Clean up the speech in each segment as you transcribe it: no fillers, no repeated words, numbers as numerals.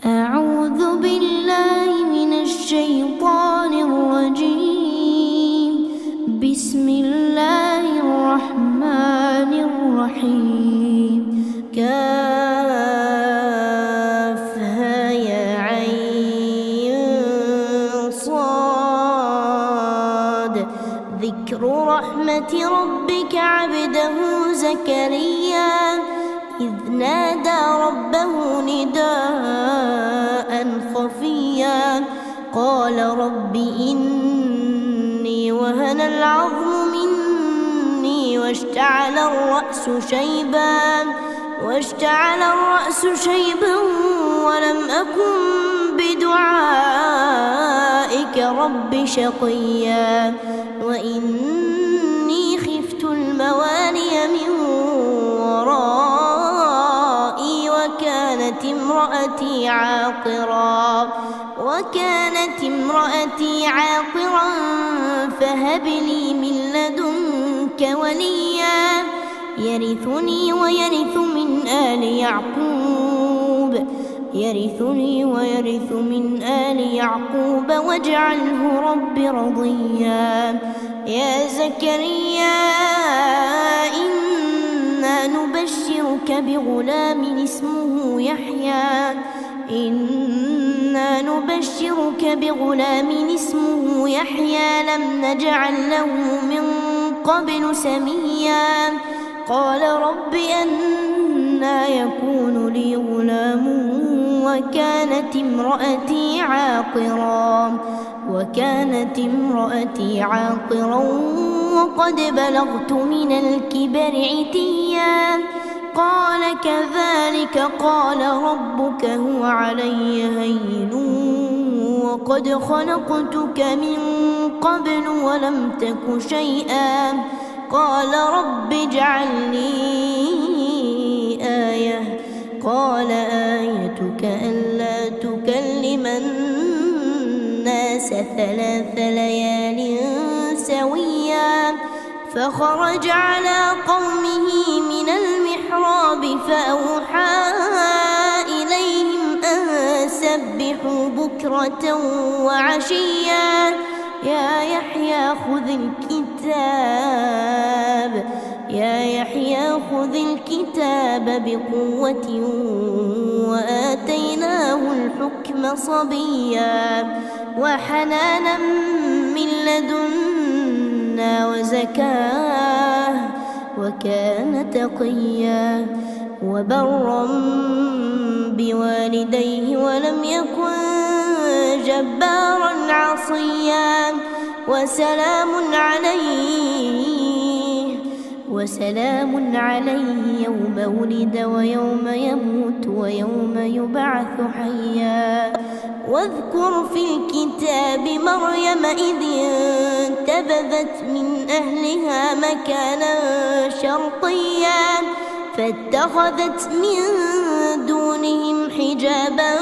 أعوذ بالله من الشيطان الرجيم. بسم الله الرحمن الرحيم. كافها يا عين صاد. ذكر رحمة ربك عبده زكريا إذ نادى ربه نداء خفيا قال رب إني وهن العظم مني واشتعل الرأس شيبا ولم أكن بدعائك رب شقيا وإني خفت الموالي من ورائي وكانت امرأتي عاقرا فهب لي من لدنك وليا يرثني ويرث من آل يعقوب واجعله رب رضيا. يا زكريا إنا نبشرك بغلام اسمه يحيى لم نجعل له من قبل سميا قال رب أنى يكون لي غلام وكانت امرأتي عاقرا وقد بلغت من الكبر عتيا قال كذلك قال ربك هو علي هين وقد خلقتك من قبل ولم تك شيئا قال رب اجعل لي آية قال آيتك ألا تكلم الناس 3 ليال سويا فخرج على قومه من المحراب فأوحى إليهم أن سبحوا بكرة وعشيا يا يحيى خذ الكتاب بقوة وآتيناه الحكم صبيا وحنانا من لدنا وزكاة وكان تقيا وبرا بوالديه ولم يكن جبارا عصيا وسلام عليه يوم ولد ويوم يموت ويوم يبعث حيا واذكر في الكتاب مريم إذ انتبذت من أهلها مكانا شرقيا فاتخذت من دونهم حجابا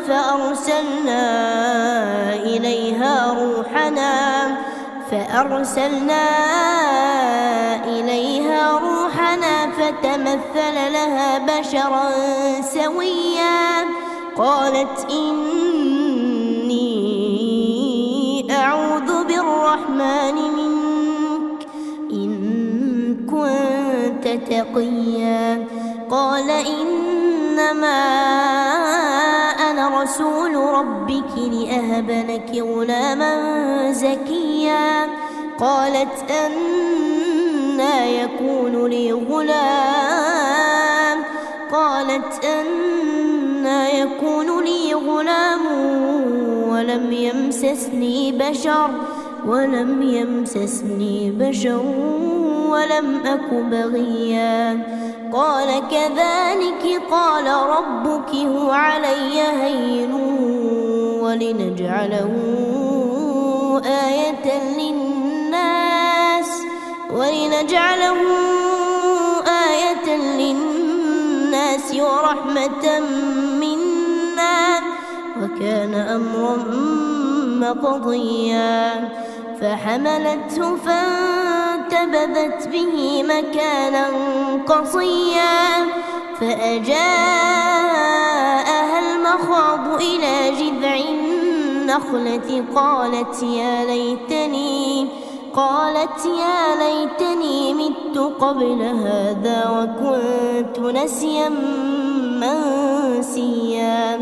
فأرسلنا إليها روحنا فتمثل لها بشرا سويا قالت إني أعوذ بالرحمن منك إن كنت تقيا قال إنما أنا رسول ربك لأهب لك غلاما زكيا قالت أنى يكون لي غلام ولم يمسسني بشر ولم أك بغيا قال كذلك قال ربك هو علي هين ولنجعله آية للناس ورحمة منا وكان أمرا مقضيا فحملته فانتبذت به مكانا قصيا فأجاءها المخاض المخاض إلى جذع النخلة قالت يا ليتني مت قبل هذا وكنت نسيا منسيا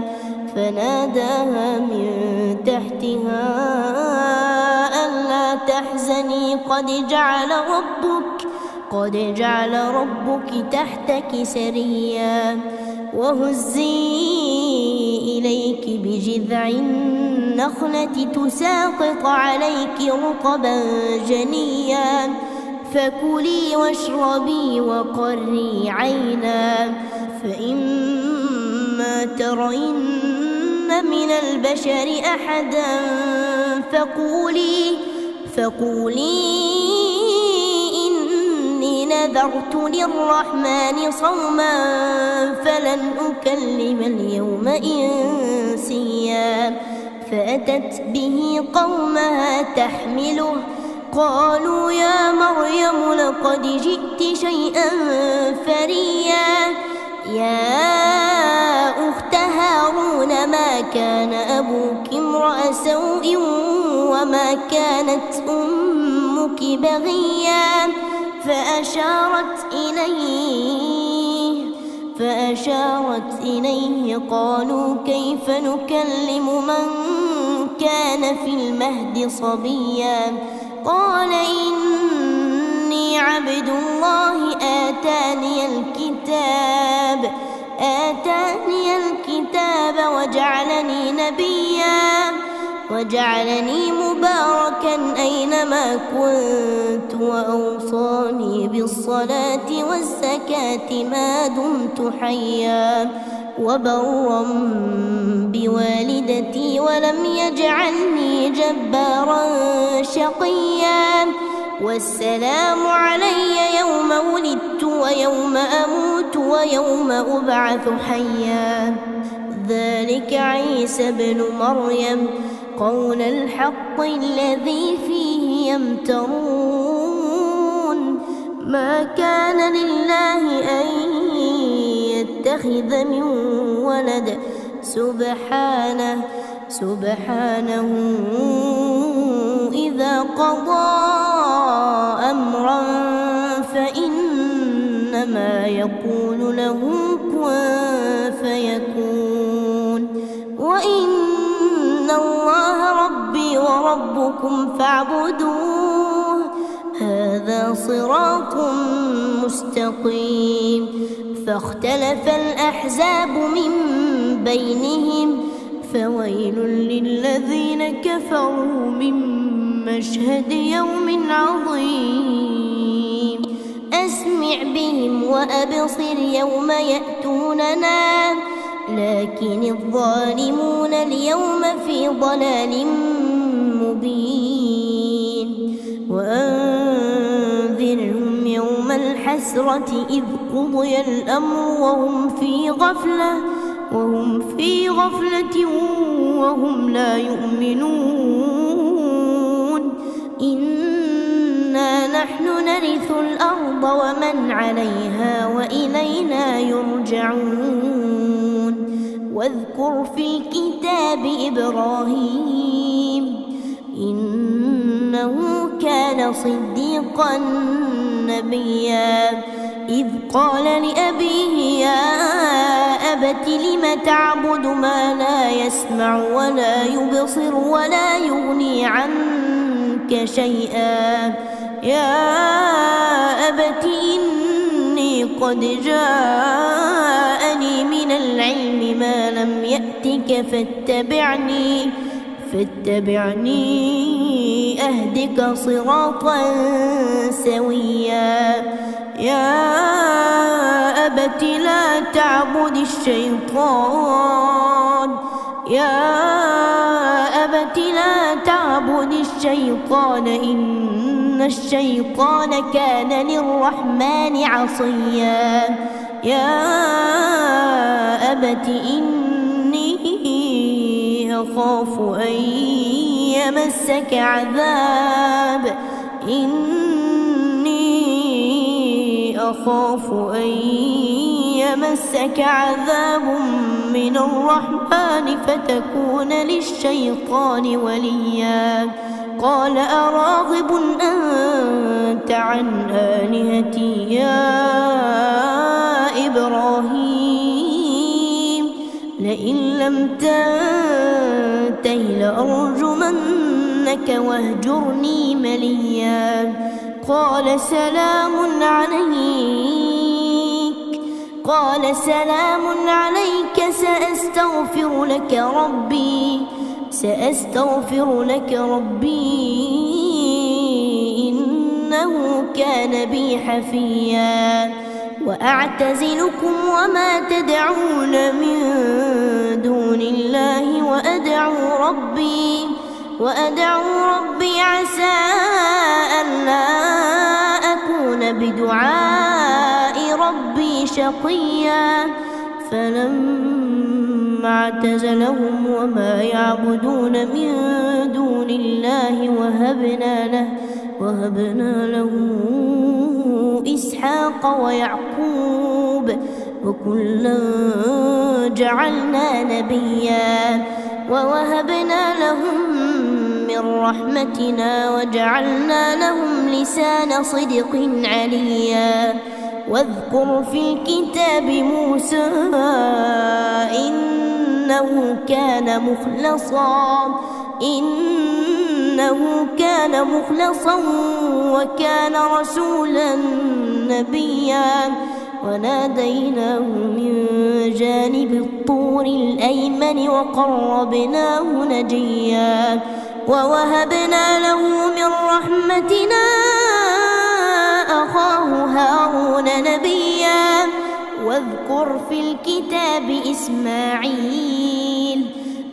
فناداها من تحتها ألا تحزني قد جعل ربك تحتك سريا وهزي إليك بجذع النخلة تساقط عليك رطبا جنيا فكلي واشربي وقري عينا فإما ترين من البشر أحدا فقولي إني نذرت للرحمن صوما فلن أكلم اليوم إنسيا فأتت به قومها تحمله قالوا يا مريم لقد جئت شيئا فريا يا أخت هارون ما كان أبوك امرأ سوء وما كانت أمك بغيا فأشارت إليه قالوا كيف نكلم من كان في المهد صبيا قال إني عبد الله آتاني الكتاب وجعلني مباركا أينما كنت وأوصاني بالصلاة والزكاة ما دمت حيا وبرا بوالدتي ولم يجعلني جبارا شقيا والسلام علي يوم ولدت ويوم أموت ويوم أبعث حيا ذلك عيسى ابن مريم قول الحق الذي فيه يمترون ما كان لله أن يتخذ من ولد سبحانه إذا قضى أمرا فإنما يقول له كن فيكون وإن الله ربي وربكم فاعبدوه هذا صراط مستقيم فاختلف الأحزاب من بينهم فويل للذين كفروا من مشهد يوم عظيم أسمع بهم وأبصر يوم يأتوننا لكن الظالمون اليوم في ضلال مبين وأنذرهم يوم الحسرة إذ قضي الأمر وهم في غفلة وهم لا يؤمنون إنا نحن نرث الأرض ومن عليها وإلينا يرجعون واذكر في الكتاب إبراهيم إنه كان صديقا نبيا إذ قال لأبيه يا أبت لم تعبد ما لا يسمع ولا يبصر ولا يغني عنك شيئا يا أبت إني قد جاءني من العلم ما لم يأتك فاتبعني أهدك صراطا سويا يا أبت لا تعبد الشيطان إن الشيطان كان للرحمن عصيا يا أبت إني أخاف أن يمسك عذاب من الرحمن فتكون للشيطان وليا قال أراغب أنت عن آلهتي يا إبراهيم لئن لم تنته لأرجمنك واهجرني مليا قال سلام عليك سأستغفر لك ربي إنه كان بي حفيا وأعتزلكم وما تدعون من دون الله وأدعو ربي عسى ألا أكون بدعاء ربي شقيا فلما اعتزلهم وما يعبدون من دون الله وهبنا له إسحاق ويعقوب وكلا جعلنا نبيا ووهبنا لهم من رحمتنا وجعلنا لهم لسان صدق عليا واذكر في الكتاب موسى إنه كان مخلصا وكان رسولا نبيا وناديناه من جانب الطور الأيمن وقربناه نجيا ووهبنا له من رحمتنا أخاه هارون نبيا واذكر في الكتاب إسماعيل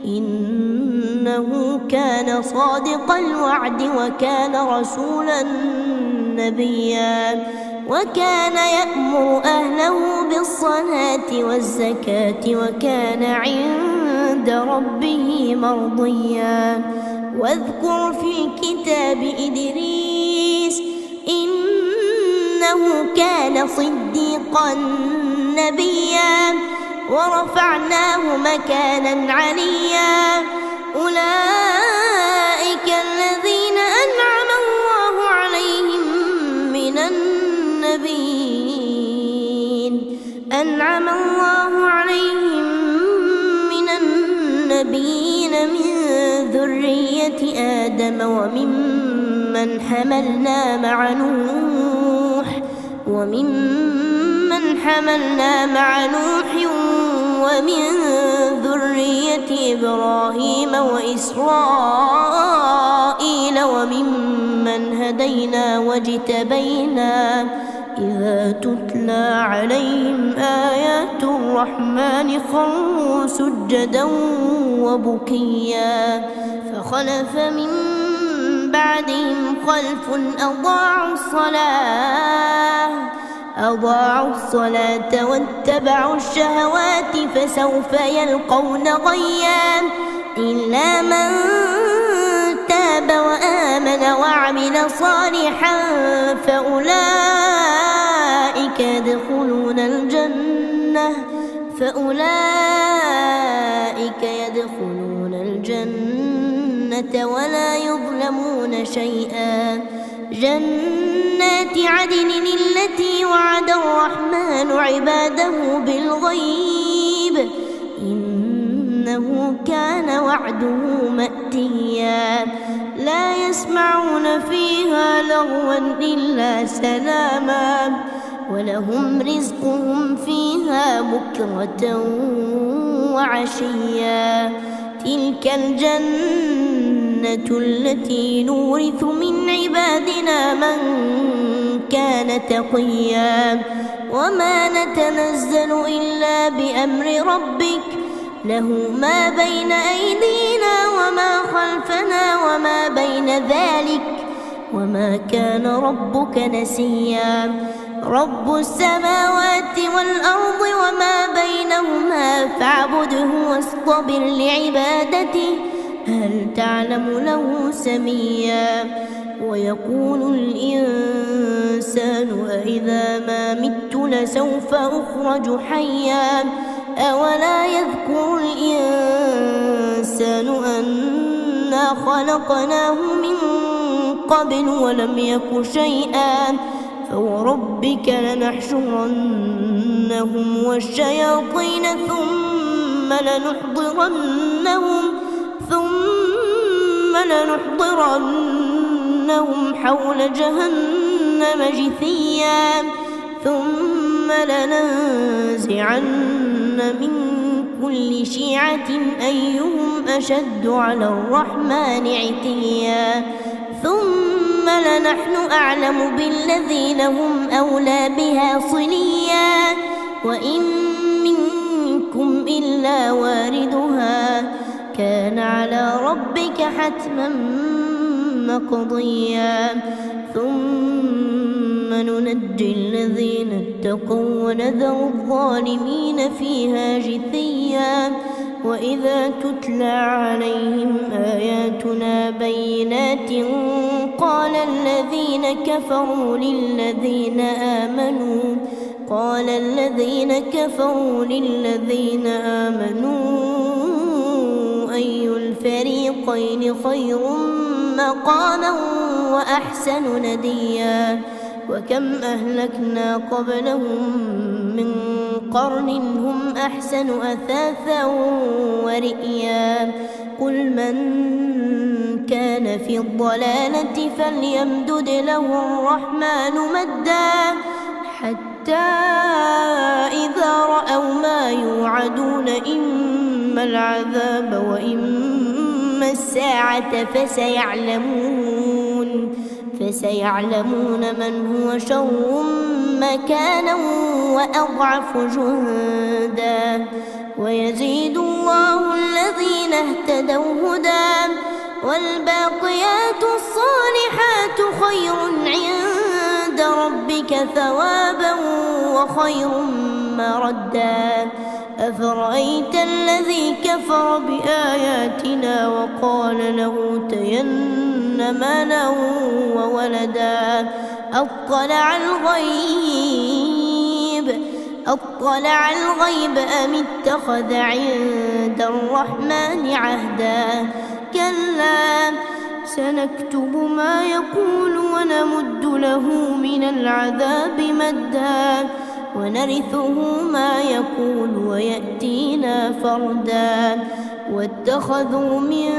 إنه كان صادق الوعد وكان رسولا نبيا وكان يأمر أهله بالصلاة والزكاة وكان عند ربه مرضيا واذكر في الكتاب إدريس إنه كان صديقا نبيا ورفعناه مكانا عليا أولئك الذين أنعم الله عليهم من النبيين من ذرية آدم وممن حملنا مع نوح ومن ذرية إبراهيم وإسرائيل وممن هدينا واجتبينا إذا تتلى عليهم آيات الرحمن خروا سجدا وبكيا فخلف من بعدهم خلف أضاعوا الصلاة واتبعوا الشهوات فسوف يلقون غيا إلا من تاب وآمن وعمل صالحا فأولئك يدخلون الجنة ولا يظلمون شيئا جنات عدن التي وعد الرحمن عباده بالغيب إنه كان وعده مأتيا لا يسمعون فيها لغوا إلا سلاما ولهم رزقهم فيها بكرة وعشيا تلك الجنة التي نورث من عبادنا من كان تقيا وما نتنزل إلا بأمر ربك له ما بين أيدينا وما خلفنا وما بين ذلك وما كان ربك نسيا رب السماوات والأرض وما بينهما فاعبده واصطبر لعبادته هل تعلم له سميا ويقول الإنسان أإذا ما مت لسوف أخرج حيا أولا يذكر الإنسان أنا خلقناه من قبل ولم يك شيئا فوربك لنحشرنهم والشياطين ثم لنحضرنهم حول جهنم جثيا ثم لننزعن من كل شيعة أيهم أشد على الرحمن عتيا ثم لنحن أعلم بالذين هم أولى بها صليا وإن منكم إلا واردها كان على ربك حتما مقضيا ثم ننجي الذين اتقوا ونذر الظالمين فيها جثيا وإذا تتلى عليهم آياتنا بينات قال الذين كفروا للذين آمنوا أي الفريقين خير مقاما وأحسن نديا وكم أهلكنا قبلهم من قرن هم أحسن أثاثا ورئيا قل من كان في الضلالة فليمدد له الرحمن مدا حتى إذا رأوا ما يوعدون إما العذاب وإما الساعة فسيعلمون من هو شر مكانا وأضعف جندا ويزيد الله الذين اهتدوا هدى والباقيات الصالحات خير عند ربك ثوابا وخير مردا أفرأيت الذي كفر بآياتنا وقال لأوتين مالا وولدا أطلع الغيب أم اتخذ عند الرحمن عهدا كلا سنكتب ما يقول ونمد له من العذاب مدا ونرثه ما يقول ويأتينا فردا واتخذوا من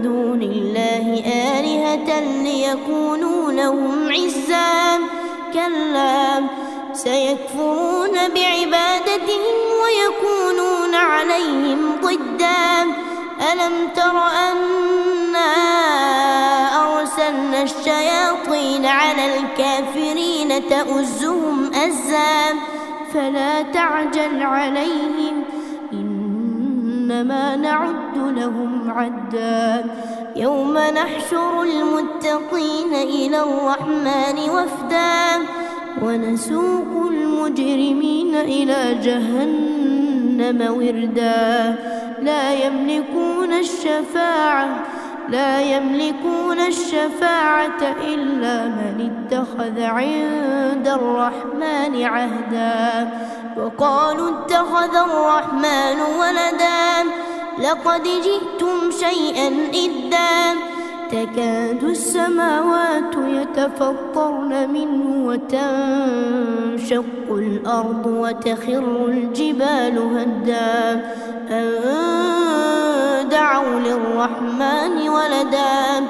دون الله آلهة ليكونوا لهم عزا كلا سيكفرون بعبادتهم ويكونون عليهم ضدا ألم تر أنا أرسلنا الشياطين على الكافرين تؤزهم أزا فلا تعجل عليهم إنما نعد لهم عدا يوم نحشر المتقين إلى الرحمن وفدا ونسوق المجرمين إلى جهنم وردا لا يملكون الشفاعة إلا من اتخذ عند الرحمن عهدا وقالوا اتخذ الرحمن ولدا لقد جئتم شيئا إدا تكاد السماوات يتفطرن منه وتنشق الأرض وتخر الجبال هدا أن دعوا للرحمن ولدا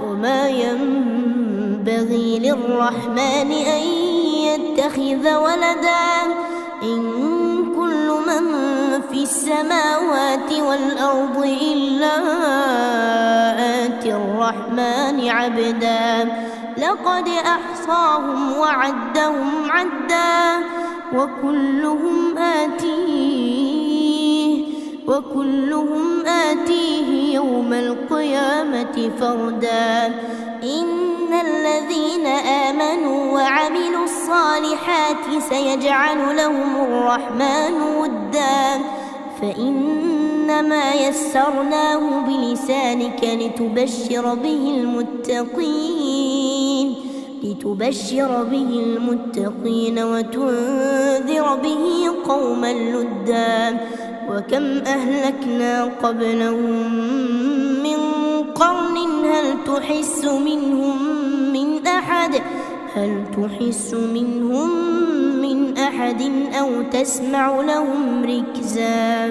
وما ينبغي للرحمن أن يتخذ ولدا إن كل من في السماوات والأرض إلا آتي الرحمن عبدا لقد أحصاهم وعدهم عدا وكلهم آتيه يوم القيامة فردا إن الذين آمنوا وعملوا الصالحات سيجعل لهم الرحمن ودا فإنما يسرناه بلسانك لتبشر به المتقين لتبشر به المتقين وتنذر به قوما لدا وكم أهلكنا قبلهم من قرن هل تحس منهم من أحد أو تسمع لهم ركزا